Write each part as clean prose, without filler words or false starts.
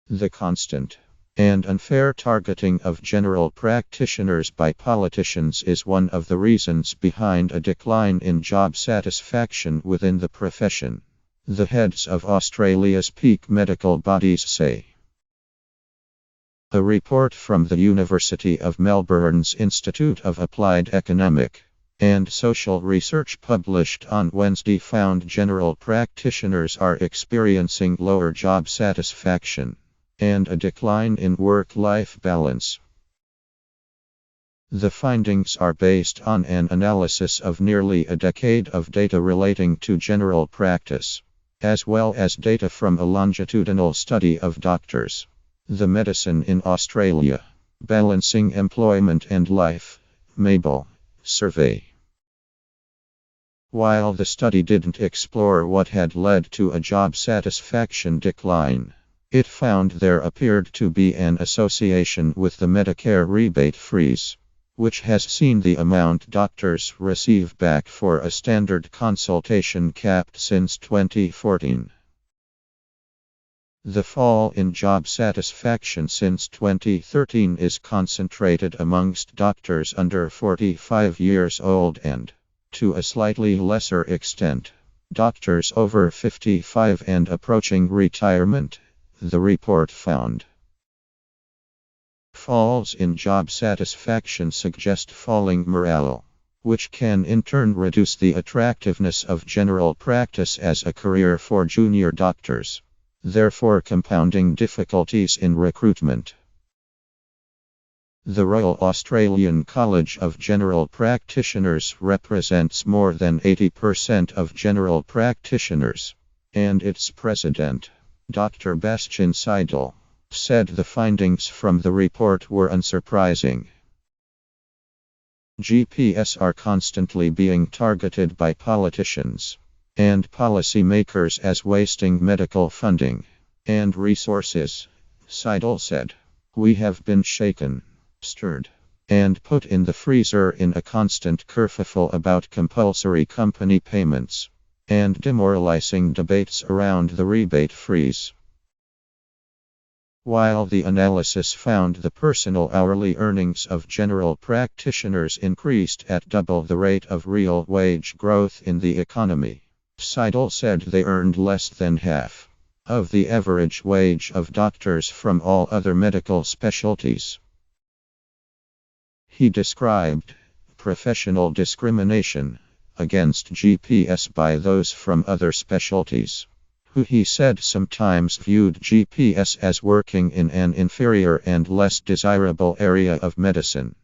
The constant and unfair targeting of general practitioners by politicians is one of the reasons behind a decline in job satisfaction within the profession, the heads of Australia's peak medical bodies say. A report from the University of Melbourne's Institute of Applied Economic and Social Research published on Wednesday found general practitioners are experiencing lower job satisfaction and a decline in work-life balance. The findings are based on an analysis of nearly a decade of data relating to general practice, as well as data from a longitudinal study of doctors. The Medicine in Australia, Balancing Employment and Life, Mabel, survey. While the study didn't explore what had led to a job satisfaction decline, it found there appeared to be an association with the Medicare rebate freeze, which has seen the amount doctors receive back for a standard consultation capped since 2014. The fall in job satisfaction since 2013 is concentrated amongst doctors under 45 years old and, to a slightly lesser extent, doctors over 55 and approaching retirement, the report found. Falls in job satisfaction suggest falling morale, which can in turn reduce the attractiveness of general practice as a career for junior doctors, therefore compounding difficulties in recruitment. The Royal Australian College of General Practitioners represents more than 80% of general practitioners, and its president, Dr. Bastian Seidel, said the findings from the report were unsurprising. GPs are constantly being targeted by politicians and policymakers as wasting medical funding and resources, Seidel said. We have been shaken, stirred, and put in the freezer in a constant kerfuffle about compulsory company payments and demoralizing debates around the rebate freeze. While the analysis found the personal hourly earnings of general practitioners increased at double the rate of real wage growth in the economy, Seidel said they earned less than half of the average wage of doctors from all other medical specialties. He described professional discrimination against GPS by those from other specialties, who he said sometimes viewed GPS as working in an inferior and less desirable area of medicine.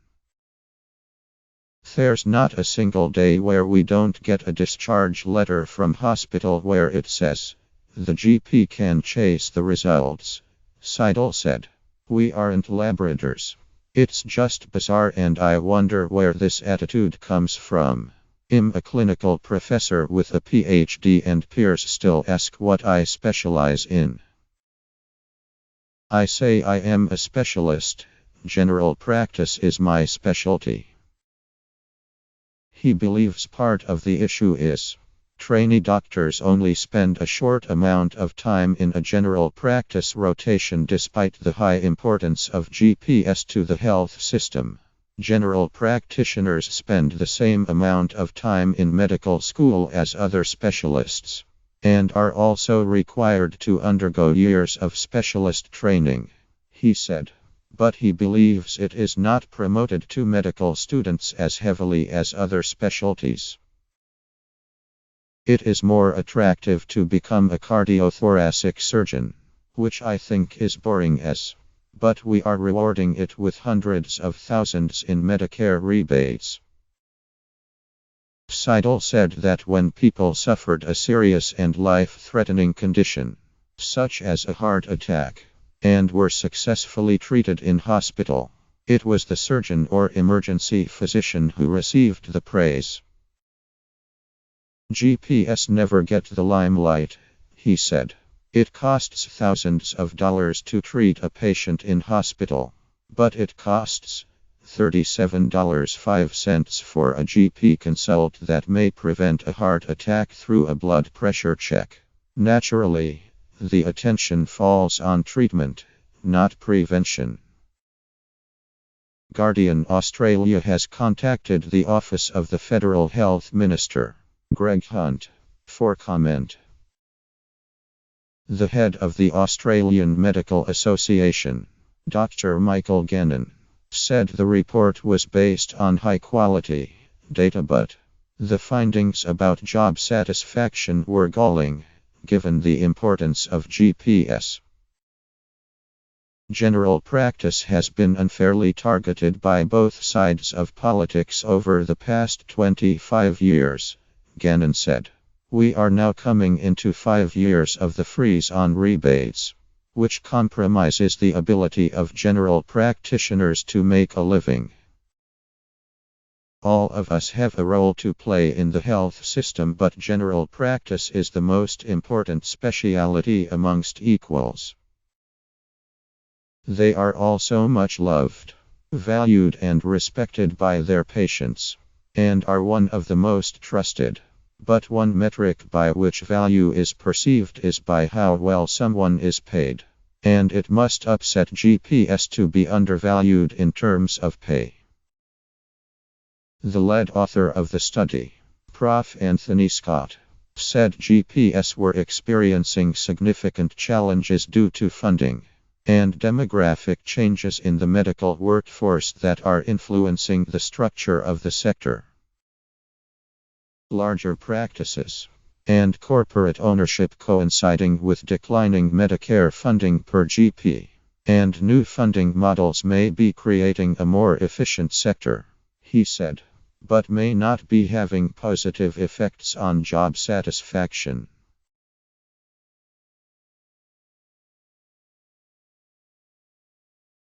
There's not a single day where we don't get a discharge letter from hospital where it says, the GP can chase the results, Seidel said. We aren't Labradors. It's just bizarre and I wonder where this attitude comes from. I'm a clinical professor with a PhD and peers still ask what I specialize in. I say I am a specialist. General practice is my specialty. He believes part of the issue is trainee doctors only spend a short amount of time in a general practice rotation despite the high importance of GPS to the health system. General practitioners spend the same amount of time in medical school as other specialists, and are also required to undergo years of specialist training, he said. But he believes it is not promoted to medical students as heavily as other specialties. It is more attractive to become a cardiothoracic surgeon, which I think is boring as. But we are rewarding it with hundreds of thousands in Medicare rebates. Seidel said that when people suffered a serious and life-threatening condition, such as a heart attack, and were successfully treated in hospital, it was the surgeon or emergency physician who received the praise. GPS never get the limelight, he said. It costs thousands of dollars to treat a patient in hospital, but it costs $37.05 for a GP consult that may prevent a heart attack through a blood pressure check. Naturally, the attention falls on treatment, not prevention. Guardian Australia has contacted the Office of the Federal Health Minister, Greg Hunt, for comment. The head of the Australian Medical Association, Dr. Michael Gannon, said the report was based on high-quality data, but the findings about job satisfaction were galling, given the importance of GPS. General practice has been unfairly targeted by both sides of politics over the past 25 years, Gannon said. We are now coming into 5 years of the freeze on rebates, which compromises the ability of general practitioners to make a living. All of us have a role to play in the health system, but general practice is the most important specialty amongst equals. They are also much loved, valued and respected by their patients, and are one of the most trusted. But one metric by which value is perceived is by how well someone is paid. And it must upset GPS to be undervalued in terms of pay. The lead author of the study, Prof. Anthony Scott, said GPS were experiencing significant challenges due to funding and demographic changes in the medical workforce that are influencing the structure of the sector. Larger practices and corporate ownership coinciding with declining Medicare funding per GP, and new funding models may be creating a more efficient sector, he said, but may not be having positive effects on job satisfaction.